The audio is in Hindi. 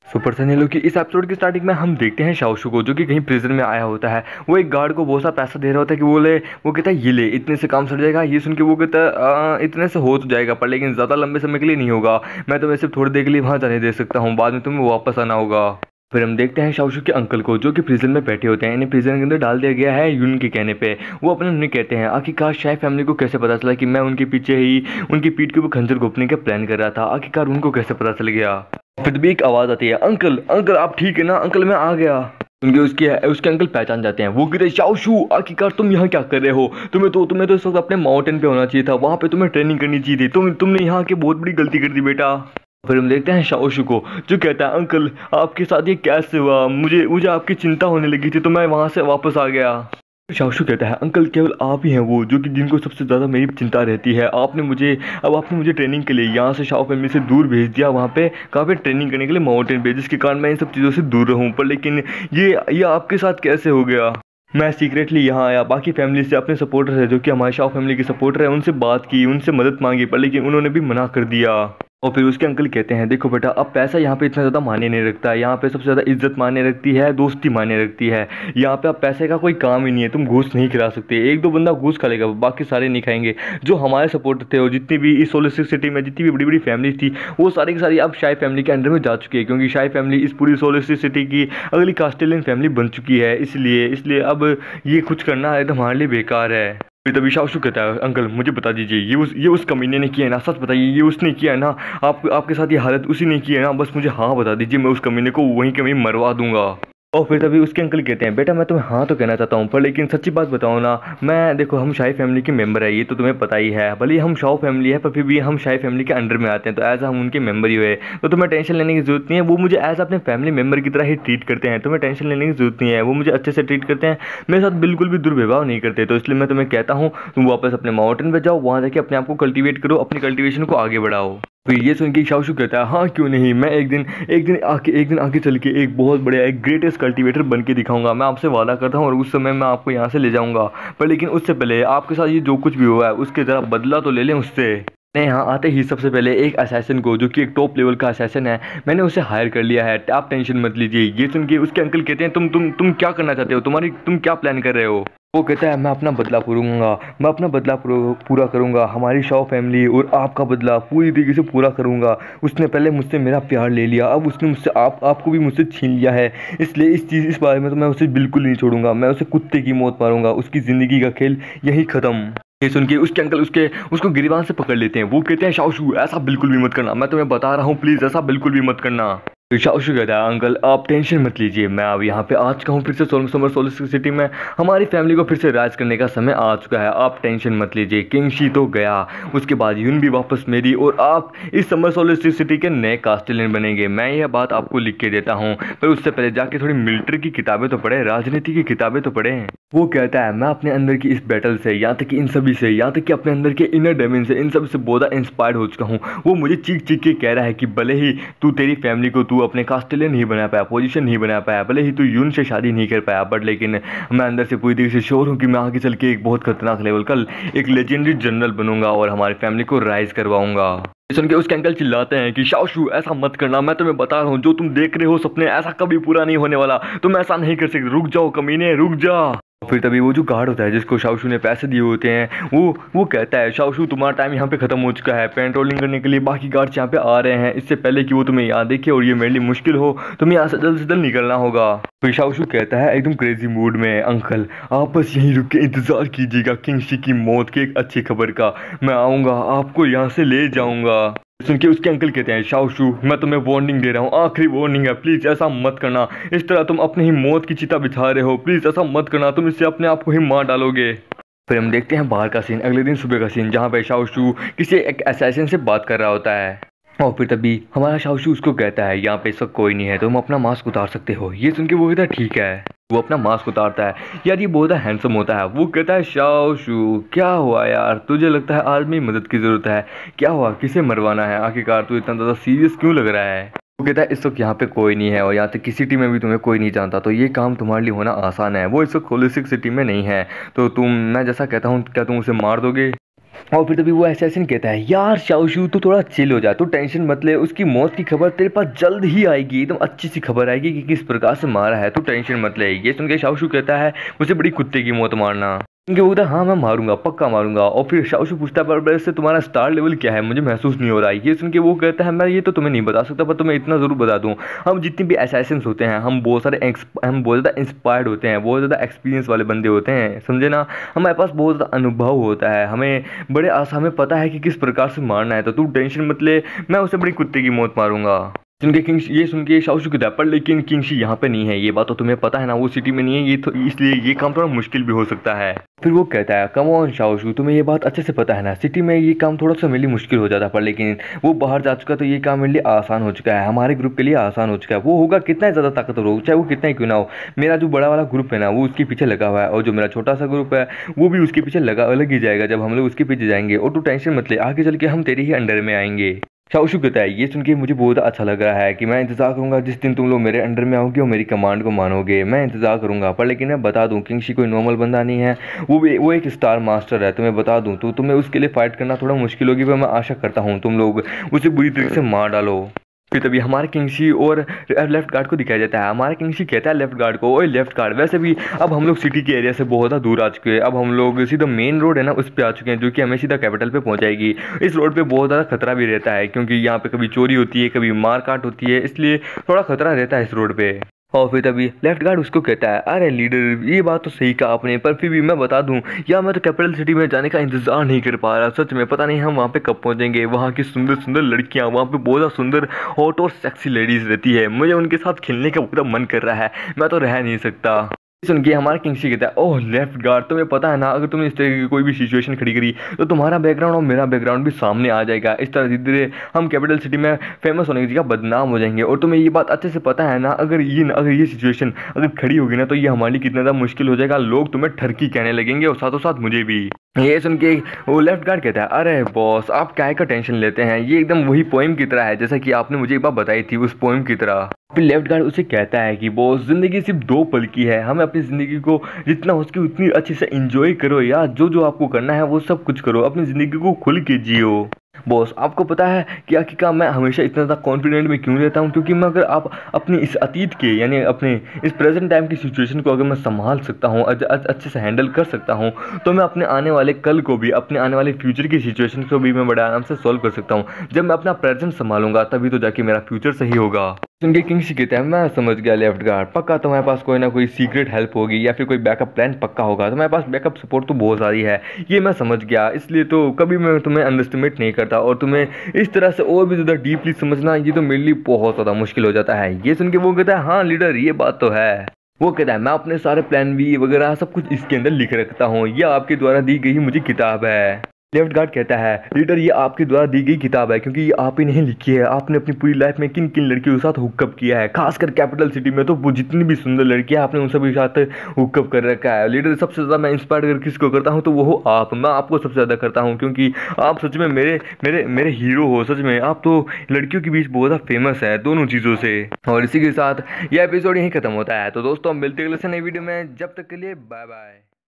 सुपर सनी की इस एपिसोड की स्टार्टिंग में हम देखते हैं शाओशू को, जो कि कहीं प्रिजन में आया होता है। वो एक गार्ड को बहुत सा पैसा दे रहा होता है कि वो कहता है ये ले, इतने से काम सर जाएगा। ये सुन के वो कहता है इतने से हो तो जाएगा, पर लेकिन ज़्यादा लंबे समय के लिए नहीं होगा। मैं तुम्हें सिर्फ थोड़ी देर के लिए वहाँ जाने दे सकता हूँ, बाद में तुम्हें वापस आना होगा। फिर हम देखते हैं शाओशू के अंकल को, जो कि प्रिजन में बैठे होते हैं। इन्हें प्रिजन के अंदर डाल दिया गया है यून के कहने पे। वो अपने उन्हें कहते हैं आखिरकार शाय फैमिली को कैसे पता चला कि मैं उनके पीछे ही उनकी पीठ के ऊपर खंजर घोंपने का प्लान कर रहा था। आखिरकार उनको कैसे पता चल गया। फिर भी एक आवाज़ आती है, अंकल अंकल आप ठीक है ना? अंकल मैं आ गया। उनके उसके अंकल पहचान जाते हैं। वो कहते हैं शाओशू आखिरकार तुम यहाँ क्या कर रहे हो? तुम्हें तो इस वक्त अपने माउंटेन पे होना चाहिए था, वहाँ पे तुम्हें ट्रेनिंग करनी चाहिए थी। तुमने यहाँ के बहुत बड़ी गलती कर दी बेटा। फिर हम देखते हैं शाओशू को, जो कहता है अंकल आपके साथ ये कैसे हुआ? मुझे आपकी चिंता होने लगी थी तो मैं वहाँ से वापस आ गया। शाओशू कहता है अंकल केवल आप ही हैं वो जो कि जिनको सबसे ज़्यादा मेरी चिंता रहती है। आपने मुझे ट्रेनिंग के लिए यहाँ से शाओ फैमिली से दूर भेज दिया, वहाँ पे काफ़ी ट्रेनिंग करने के लिए माउंटेन पे, जिसके कारण मैं इन सब चीज़ों से दूर रहूँ। पर लेकिन ये आपके साथ कैसे हो गया? मैं सीक्रेटली यहाँ आया, बाकी फैमिली से, अपने सपोर्टर है जो कि हमारे शाओ फैमिली के सपोर्टर है, उनसे बात की, उनसे मदद मांगी, पर लेकिन उन्होंने भी मना कर दिया। और फिर उसके अंकल कहते हैं देखो बेटा, अब पैसा यहाँ पे इतना ज़्यादा मायने नहीं रखता है। यहाँ पे सबसे ज़्यादा इज्जत मायने रखती है, दोस्ती मायने रखती है। यहाँ पे अब पैसे का कोई काम ही नहीं है, तुम घूस नहीं खिला सकते। एक दो बंदा घूस खा लेगा, बाकी सारे नहीं खाएंगे। जो हमारे सपोर्टर थे और जितनी भी इस सोलर सिटी में जितनी भी बड़ी बड़ी फैमिली थी, वो सारी की सारी अब शाय फैमिली के अंडर में जा चुकी है, क्योंकि शाय फैमिली इस पूरी सोलर सिटी की अगली कास्टेलियन फैमिली बन चुकी है। इसलिए अब ये कुछ करना एकदम हमारे लिए बेकार है। तभी शाओशू कहता है अंकल मुझे बता दीजिए, ये उस कमीने ने किया है ना? सच बताइए, ये उसने किया है ना? आपके साथ ये हालत उसी ने की है ना? बस मुझे हाँ बता दीजिए, मैं उस कमीने को वहीं के वहीं मरवा दूंगा। और फिर तभी उसके अंकल कहते हैं बेटा मैं तुम्हें हाँ तो कहना चाहता हूँ, पर लेकिन सच्ची बात बताओ ना, मैं देखो हम शाही फैमिली के मेंबर है, ये तो तुम्हें पता ही है। भले ही हम शाओ फैमिली है पर फिर भी हम शाही फैमिली के अंडर में आते हैं, तो एज हम उनके मेंबर ही हुए। तो तुम्हें टेंशन लेने की जरूरत नहीं है, वो मुझे एज अपने फैमिली मेंबर की तरह ही ट्रीट करते हैं। तुम्हें टेंशन लेने की जरूरत नहीं है, वो मुझे अच्छे से ट्रीट करते हैं, मेरे साथ बिल्कुल भी दुर्व्यवहार नहीं करते। तो इसलिए मैं तुम्हें कहता हूँ तुम वापस अपने माउंटेन पर जाओ, वहाँ जाके अपने आप को कल्टिवेट करो, अपनी कल्टिवेशन को आगे बढ़ाओ। फिर ये सुन के शाओशू कहता है हाँ क्यों नहीं, मैं एक दिन आगे चल के एक बहुत बड़ा एक ग्रेटेस्ट कल्टीवेटर बन के दिखाऊंगा। मैं आपसे वादा करता हूँ और उस समय मैं आपको यहाँ से ले जाऊंगा। पर लेकिन उससे पहले आपके साथ ये जो कुछ भी हुआ है उसके ज़रा बदला तो ले लें उससे। मैंने यहाँ आते ही सबसे पहले एक असैसिन को, जो कि एक टॉप लेवल का असैसिन है, मैंने उसे हायर कर लिया है। आप टेंशन मत लीजिए। ये सुन के उसके अंकल कहते हैं तुम क्या करना चाहते हो? तुम क्या प्लान कर रहे हो? वो कहता है मैं अपना बदला पूरा करूंगा। हमारी शाओ फैमिली और आपका बदला पूरी तरीके से पूरा करूंगा। उसने पहले मुझसे मेरा प्यार ले लिया, अब उसने मुझसे आपको भी मुझसे छीन लिया है। इसलिए इस बारे में तो मैं उसे बिल्कुल नहीं छोड़ूंगा। मैं उसे कुत्ते की मौत मारूंगा। उसकी ज़िंदगी का खेल यही ख़त्म। ये सुन के उसके अंकल उसको गिरबान से पकड़ लेते हैं। वो कहते हैं शाओशू ऐसा बिल्कुल भी मत करना, मैं तुम्हें बता रहा हूँ, प्लीज़ ऐसा बिल्कुल भी मत करना। शाओशू कहता है अंकल आप टेंशन मत लीजिए, मैं अब यहाँ पे आ चुका हूँ फिर से समर सोलर सिटी में। हमारी फैमिली को फिर से राज करने का समय आ चुका है, आप टेंशन मत लीजिए। किंग शी तो गया, उसके बाद यून भी वापस मेरी, और आप इस समर सोलर सिटी के नए कास्टेलियन बनेंगे। मैं यह बात आपको लिख के देता हूँ, पर उससे पहले जाके थोड़ी मिलिट्री की किताबें तो पढ़े, राजनीति की किताबें तो पढ़े। वो कहता है मैं अपने अंदर की इस बैटल से, यहाँ तक कि इन सभी से, यहाँ तक कि अपने अंदर के इनर डेमन से, इन सब से बहुत इंस्पायर्ड हो चुका हूँ। वो मुझे चीख के कह रहा है कि भले ही तू तेरी फैमिली को तू अपने कास्टेलियन नहीं बना पाया, पोजीशन नहीं बना पाया, भले ही तू यून से शादी नहीं कर पाया, बट लेकिन मैं अंदर से पूरी तरीके से श्योर हूँ कि मैं आगे चल के एक बहुत खतरनाक लेवल का एक लेजेंडरी जनरल बनूंगा और हमारी फैमिली को राइज करवाऊंगा। सुन के उसके अंकल चिल्लाते हैं कि शाओशू ऐसा मत करना, मैं तुम्हें बता रहा हूँ जो तुम देख रहे हो सपने ऐसा कभी पूरा नहीं होने वाला, तुम ऐसा नहीं कर सकते, रुक जाओ कमीने रुक जा। फिर तभी वो जो गार्ड होता है जिसको शाओशू ने पैसे दिए होते हैं, वो कहता है शाओशू तुम्हारा टाइम यहाँ पे खत्म हो चुका है, पेट्रोलिंग करने के लिए बाकी गार्ड्स यहाँ पे आ रहे हैं, इससे पहले कि वो तुम्हें यहाँ देखे और ये मेरे लिए मुश्किल हो, तुम्हें यहाँ से जल्द निकलना होगा। फिर शाओशू कहता है एकदम क्रेजी मूड में अंकल आप बस यहीं रुक के इंतजार कीजिएगा किंग शी की मौत की एक अच्छी खबर का, मैं आऊँगा आपको यहाँ से ले जाऊँगा। सुन के उसके अंकल कहते हैं शाओशू मैं तुम्हें वार्निंग दे रहा हूँ, आखिरी वार्निंग है, प्लीज़ ऐसा मत करना, इस तरह तुम अपने ही मौत की चिता बिछा रहे हो, प्लीज़ ऐसा मत करना, तुम इससे अपने आप को ही मार डालोगे। फिर हम देखते हैं बाहर का सीन, अगले दिन सुबह का सीन, जहाँ पे शाओशू किसी एक असैसिन से बात कर रहा होता है। और फिर तभी हमारा शाओशू उसको कहता है यहाँ पे सब कोई नहीं है, तुम अपना मास्क उतार सकते हो। ये सुन के वो कहता है ठीक है। वो अपना मास्क उतारता है, यार ये बहुत हैंडसम होता है। वो कहता है शाओशू क्या हुआ यार, तुझे लगता है आज मेरी मदद की ज़रूरत है? क्या हुआ, किसे मरवाना है? आखिरकार तू इतना ज़्यादा सीरियस क्यों लग रहा है? वो कहता है इस वक्त यहाँ पे कोई नहीं है और यहाँ तक कि सिटी में भी तुम्हें कोई नहीं जानता, तो ये काम तुम्हारे लिए होना आसान है। वो इस वक्त होलिस्टिक सिटी में नहीं है, तो मैं जैसा कहता हूँ क्या तुम उसे मार दोगे? और फिर तभी वो असैसिन कहता है यार शाओशू तू थोड़ा चिल हो जा, तू टेंशन मत ले, उसकी मौत की खबर तेरे पास जल्द ही आएगी, एकदम अच्छी सी खबर आएगी कि किस प्रकार से मारा है, तू टेंशन मत ले। ये सुन के शाओशू कहता है मुझे बड़ी कुत्ते की मौत मारना। क्योंकि वो कहता है हाँ मैं मारूंगा, पक्का मारूंगा। और फिर शाओशू पूछता है पर से तुम्हारा स्टार लेवल क्या है, मुझे महसूस नहीं हो रहा है। ये सुन के वो कहता है मैं ये तो तुम्हें नहीं बता सकता, पर तुम्हें इतना ज़रूर बता दूं, हम जितने भी असैसिन्स होते हैं हम बहुत ज़्यादा इंस्पायर्ड होते हैं, बहुत ज़्यादा एक्सपीरियंस वाले बंदे होते हैं, समझे ना। हमारे पास बहुत ज़्यादा अनुभव होता है, हमें हमें पता है कि किस प्रकार से मारना है, तो तू टेंशन मत ले, मैं उसे बड़ी कुत्ते की मौत मारूंगा। ये सुन के शाओशू कहता है पर लेकिन किंगशी यहाँ पे नहीं है, ये बात तो तुम्हें पता है ना, वो सिटी में नहीं है, ये तो इसलिए ये काम थोड़ा मुश्किल भी हो सकता है। फिर वो कहता है कम ऑन शाओशू, तुम्हें ये बात अच्छे से पता है ना, सिटी में ये काम थोड़ा सा मेरे लिए मुश्किल हो जाता, पर लेकिन वो बाहर जा चुका तो ये काम मेरे लिए आसान हो चुका है, हमारे ग्रुप के लिए आसान हो चुका है। वो होगा कितना ज़्यादा ताकतवर हो, चाहे वो कितना ही क्यों ना हो, मेरा जो बड़ा वाला ग्रुप है ना वो उसके पीछे लगा हुआ है, और जो मेरा छोटा सा ग्रुप है वो भी उसके पीछे लग ही जाएगा जब हम लोग उसके पीछे जाएंगे। और तू टेंशन मत ले, आगे चल के हम तेरे ही अंडर में आएंगे। शाओशू कहता है ये सुन के मुझे बहुत अच्छा लग रहा है कि मैं इंतजार करूंगा जिस दिन तुम लोग मेरे अंडर में आओगे और मेरी कमांड को मानोगे, मैं इंतजार करूंगा। पर लेकिन मैं बता दूं किंगशी कोई नॉर्मल बंदा नहीं है, वो एक स्टार मास्टर है, तुम्हें बता दूं, तो तुम्हें उसके लिए फाइट करना थोड़ा मुश्किल होगी, पर मैं आशा करता हूँ तुम लोग उसे बुरी तरीके से मार डालो। फिर तभी हमारे किंगशी और लेफ्ट गार्ड को दिखाया जाता है। हमारा किंगशी कहता है लेफ्ट गार्ड को, ओए लेफ्ट गार्ड वैसे भी अब हम लोग सिटी के एरिया से बहुत ज़्यादा दूर आ चुके हैं, अब हम लोग सीधा मेन रोड है ना उस पर आ चुके हैं, जो कि हमें सीधा कैपिटल पे पहुंचाएगी। इस रोड पे बहुत ज़्यादा खतरा भी रहता है, क्योंकि यहाँ पे कभी चोरी होती है, कभी मार काट होती है, इसलिए थोड़ा खतरा रहता है इस रोड पे। और फिर तभी लेफ्ट गार्ड उसको कहता है अरे लीडर ये बात तो सही कहा आपने, पर फिर भी मैं बता दूं यार मैं तो कैपिटल सिटी में जाने का इंतजार नहीं कर पा रहा, सच में पता नहीं हम वहाँ पे कब पहुँचेंगे। वहाँ की सुंदर सुंदर लड़कियाँ, वहाँ पे बहुत ज़्यादा सुंदर हॉट और सेक्सी लेडीज रहती है, मुझे उनके साथ खेलने का पूरा मन कर रहा है, मैं तो रह नहीं सकता। सुन के हमारा किंगशी कहता है ओह लेफ्ट गार्ड तुम्हें पता है ना, अगर तुमने इस तरह की कोई भी सिचुएशन खड़ी करी तो तुम्हारा बैकग्राउंड और मेरा बैकग्राउंड भी सामने आ जाएगा, इस तरह धीरे धीरे हम कैपिटल सिटी में फेमस होने की जगह बदनाम हो जाएंगे। और तुम्हें ये बात अच्छे से पता है ना, अगर ये सिचुएशन अगर खड़ी होगी ना तो ये हमारे लिए कितना ज़्यादा मुश्किल हो जाएगा, लोग तुम्हें ठरकी कहने लगेंगे और साथों साथ मुझे भी। ये सुन के वो लेफ्ट गार्ड कहता है अरे बॉस आप क्या का टेंशन लेते हैं, ये एकदम वही पोएम की तरह है जैसा कि आपने मुझे एक बार बताई थी, उस पोएम की तरह। फिर लेफ्ट गार्ड उसे कहता है कि बॉस जिंदगी सिर्फ 2 पल की है, हमें अपनी ज़िंदगी को जितना हो सके उतनी अच्छे से एंजॉय करो यार, जो जो आपको करना है वो सब कुछ करो, अपनी ज़िंदगी को खुल के जियो। बॉस आपको पता है कि आखिरकार मैं हमेशा इतना ज़्यादा कॉन्फिडेंट में क्यों रहता हूँ, क्योंकि मैं अगर आप अपनी इस अतीत के यानी अपने इस प्रेजेंट टाइम की सिचुएशन को अगर मैं संभाल सकता हूँ, अच्छे से हैंडल कर सकता हूँ, तो मैं अपने आने वाले कल को भी, अपने आने वाले फ्यूचर की सिचुएशन को भी मैं बड़े आराम से सॉल्व कर सकता हूँ। जब मैं अपना प्रेजेंट संभालूंगा तभी तो जाके मेरा फ्यूचर सही होगा। सुनके किंगशी कहते हैं मैं समझ गया लेफ्ट गार्ड, पक्का तुम्हारे पास कोई ना कोई सीक्रेट हेल्प होगी या फिर कोई बैकअप प्लान पक्का होगा, तुम्हारे पास बैकअप सपोर्ट तो बहुत सारी है, ये मैं समझ गया, इसलिए तो कभी मैं तुम्हें अंडरस्टिमेट नहीं करता, और तुम्हें इस तरह से और भी ज़्यादा डीपली समझना ये तो मेरे लिए बहुत ज़्यादा मुश्किल हो जाता है। ये सुन के वो कहता है हाँ लीडर ये बात तो है। वो कहता है मैं अपने सारे प्लान भी वगैरह सब कुछ इसके अंदर लिख रखता हूँ, यह आपके द्वारा दी गई मुझे किताब है। लेफ्ट गार्ड कहता है लीडर ये आपके द्वारा दी गई किताब है, क्योंकि ये आप ही नहीं लिखी है, आपने अपनी पूरी लाइफ में किन किन लड़कियों के साथ हुकअप किया है, खासकर कैपिटल सिटी में तो वो जितनी भी सुंदर लड़कियां आपने उन सभी के साथ हुकअप कर रखा है। लीडर सबसे ज़्यादा मैं इंस्पायर कर किसको करता हूँ तो वो हो आप, मैं आपको सबसे ज़्यादा करता हूँ, क्योंकि आप सच में मेरे मेरे मेरे हीरो हो, सच में आप तो लड़कियों के बीच बहुत ज़्यादा फेमस है दोनों चीज़ों से। और इसी के साथ यह एपिसोड यहीं खत्म होता है। तो दोस्तों हम मिलते हैं अगले नई वीडियो में, जब तक के लिए बाय बाय।